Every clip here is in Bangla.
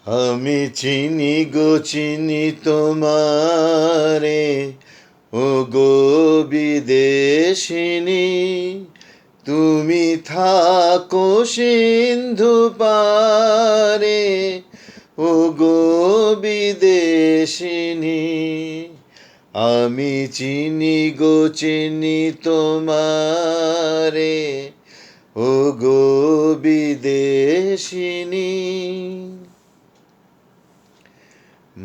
আমি চিনি গো চিনি তোমারে, ও গো বিদেশিনী। তুমি থাকো সিন্ধু পারে, ও গো বিদেশিনী। আমি চিনি গো চিনি তোমারে, ও গো বিদেশিনী।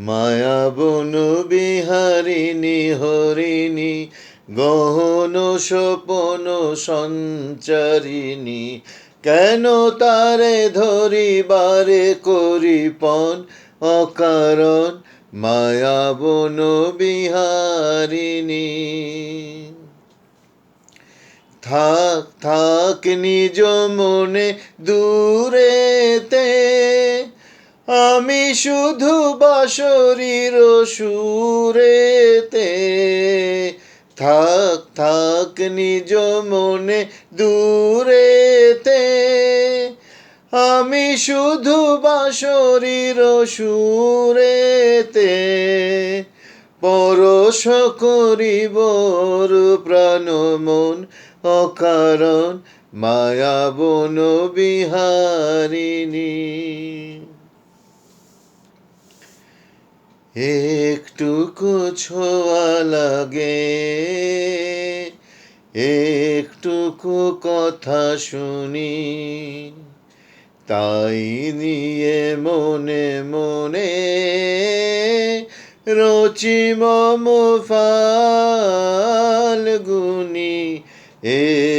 মায়াবন বিহারিণী হরিণী, গহন স্বপন সঞ্চারিণী। কেন তারে ধরিবারে করিপন অকারণ, মায়াবন বিহারিণী। থাক থাক নিজ মনে দূরেতে, আমি শুধু বাঁশরীর সুরেতে। থাক থাক নিজ মনে দূরেতে, আমি শুধু বাঁশরীর সুরেতে। পরশ করিব প্রাণ মন অকারণ, মায়াবন বিহারিণী। একটুকু ছোঁয়া লাগে, একটুকু কথা শুনি, তাই নিয়ে মনে মনে রচি মম ফাল্গুনি।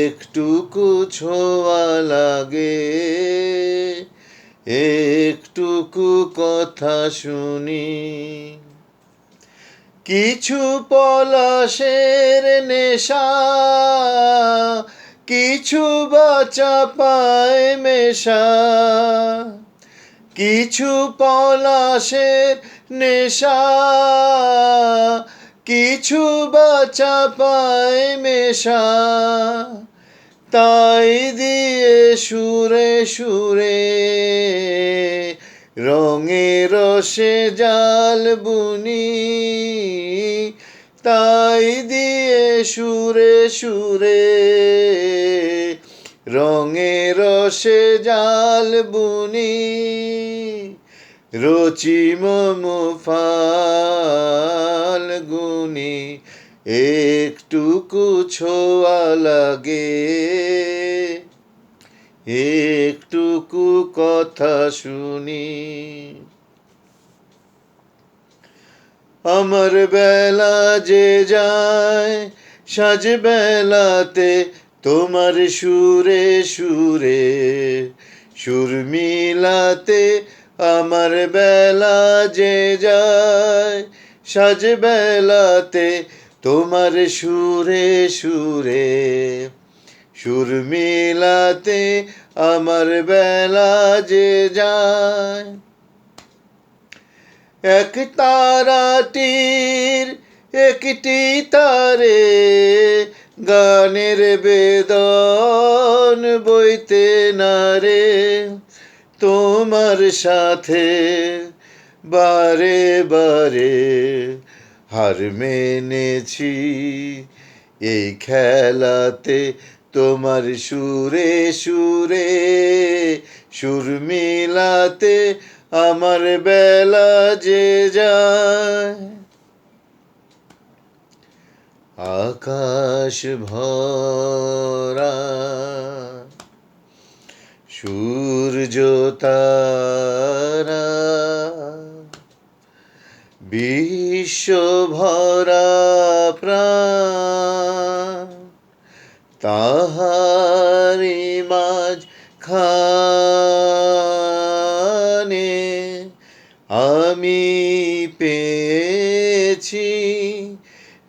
একটুকু ছোঁয়া লাগে, একটুকু কথা শুনি। কিছু পলাশের নেশা, কিছু বাচা পায় মেশা। কিছু পলাশের নেশা, কিছু বাচা পায় মেশা। তাই দিয়ে সুরে সুরে রঙে রসে জাল বুনি। তাই দিয়ে সুরে সুরে রঙে রসে জাল বুনি। রচি মম ফাল্গুনি, একটুকু ছোঁয়া লাগে, একটুকু কথা শুনি। আমার বেলা যে যায় সাজ বেলাতে, তোমার সুরে সুরে সুর মিলাতে। আমার বেলা যে যায় সাজ বেলাতে, তোমার সুরে সুরে সুর মিলাতে। আমার বেলা যে যায় এক তারাটির একটি তারে, গানের বেদন বইতে নারে। তোমার সাথে বারে বারে হার মেনেছি এই খেলাতে। তোমার সুরে সুরে সুর মিলাতে, আমার বেলা যে যায়। আকাশ ভরা সূর্য তারা, বিশ্ব ভরা প্রাণ, তাহারি মাঝ খানে আমি পেয়েছি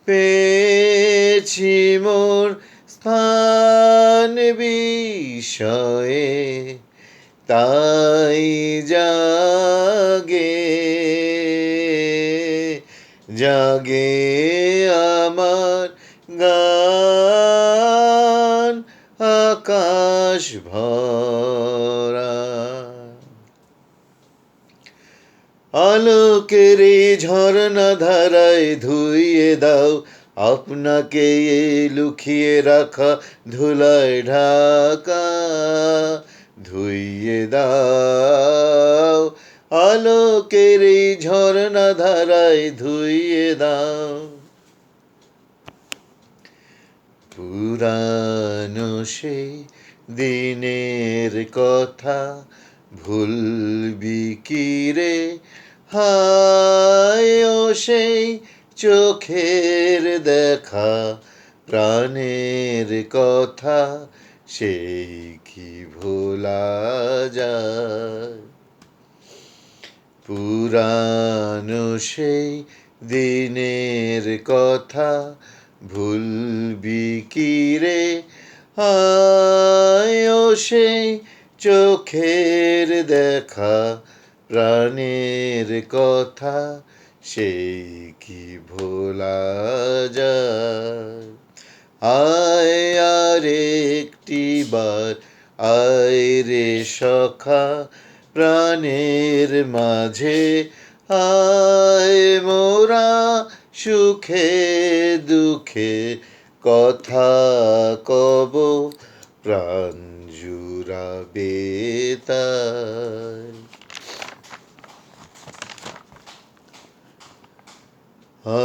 পেয়েছি মোর স্থান বিষয়ে। তাই জাগে জাগে আমার গান আকাশ ভরা। আলোকের এই ঝর্ণা ধারায় ধুইয়ে দাও আপনাকে এই লুকিয়ে রাখা ধুলায় ঢাকা, ধুইয়ে দাও আলোকের এই ঝর্ণা ধারায় ধুইয়ে দাও। পুরানো সেই দিনের কথা ভুলবি কি রে, হায় ও সেই চোখের দেখা প্রাণের কথা সেই কি ভোলা যায়। পুরানো সেই দিনের কথা ভুলবি কি রে, হায় ও সেই চোখের দেখা প্রাণের কথা সেই কি ভোলা যায়। আয় আর একটিবার আয় রে সখা প্রাণের মাঝে, আয় মোরা সুখে দুঃখে কথা কব প্রাণ জুড়াবে তাই।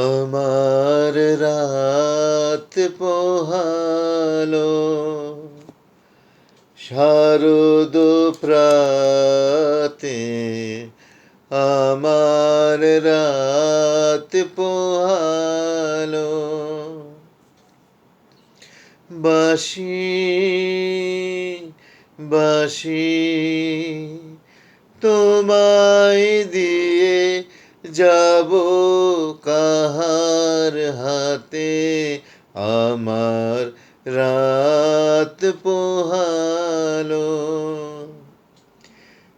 আমার রাত পোহালো শারদ প্রাতে, আমার রাত পোহালো বাঁশি বাঁশি তোমায় দিয়ে যাব কাহার হাতে, আমার রাত পোহালো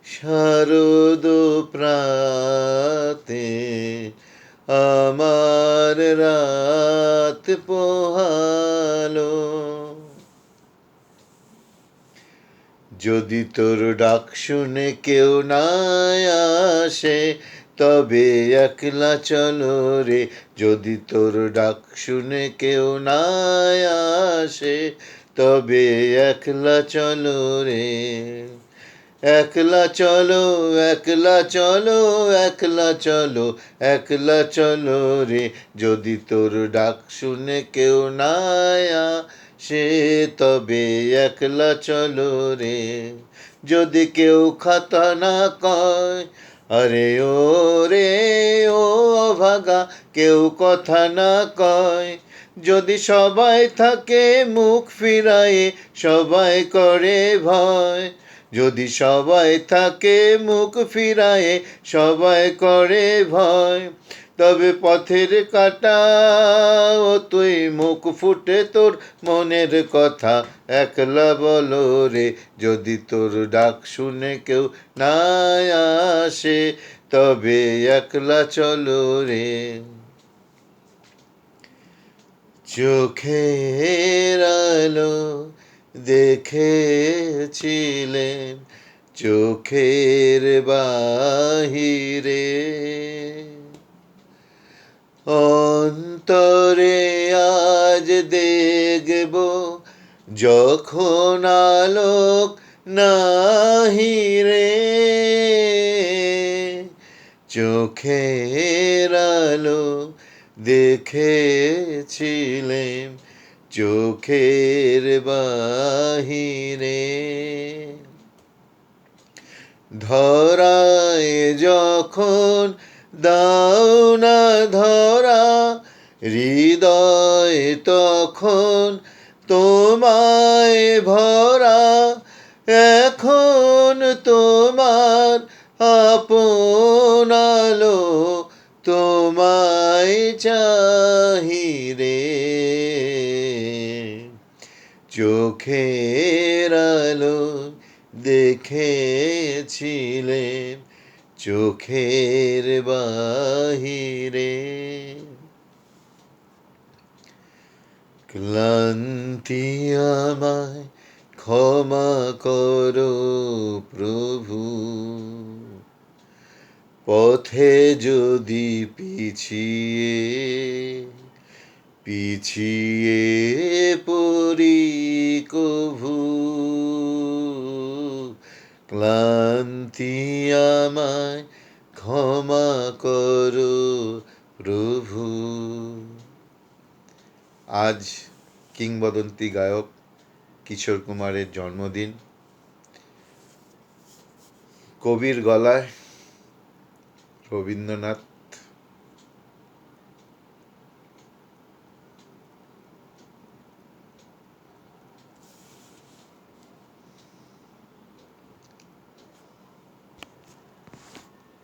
শারদ প্রাতে, আমার রাত পোহালো। যদি তোর ডাক শুনে কেউ না আসে তবে একলা চলো রে, যদি তোর ডাক শুনে কেউ না আসে তবে একলা চলো রে। একলা চলো একলা চলো একলা চলো একলা চলো রে, যদি তোর ডাক শুনে কেউ না আসে তবে একলা চলো রে। যদি কেউ কথা না কয় আরে ও রে ও অভাগা, কেউ কথা না কয়, যদি সবাই থাকে মুখ ফিরায়ে সবাই করে ভয়, যদি সবাই থাকে মুখ ফিরায়ে সবাই করে ভয়, তবে পথের কাঁটা ও তুই মুখ ফুটে তোর মনের কথা একলা বলো রে, যদি তোর ডাক শুনে কেউ না আসে তবে একলা চলো রে। চোখের আলো দেখেছিলেন চোখের বাহিরে, অন্তরে আজ দেখব যখন আলোক নাহিরে, চোখের আলো দেখেছিলেন চোখের বাহিরে, ধরায় যখন দাও না ধরা হৃদয় তখন তোমায় ভরা, এখন তোমার আপন আলো তোমায় চাহিরে, চোখের আলো দেখেছিলেন চোখের বাহিরে। ক্লান্তি আমায় ক্ষমা করো প্রভু, পথে যদি পিছিয়ে পিছিয়ে পড়ি কভু, ক্লান্তি আমায় ক্ষমা করো প্রভু। আজ কিংবদন্তি গায়ক কিশোর কুমারের জন্মদিন। কবির গলায় রবীন্দ্রনাথ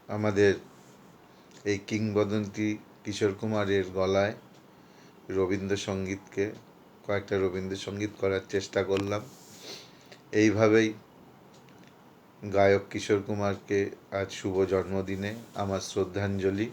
আমাদের এই কিংবদন্তি কিশোর কুমারের গলায় রবীন্দ্রসঙ্গীতকে কয়েকটা রবীন্দ্রসঙ্গীত করার চেষ্টা করলাম। এইভাবেই গায়ক কিশোর কুমারকে আজ শুভ জন্মদিনে আমার শ্রদ্ধাঞ্জলি।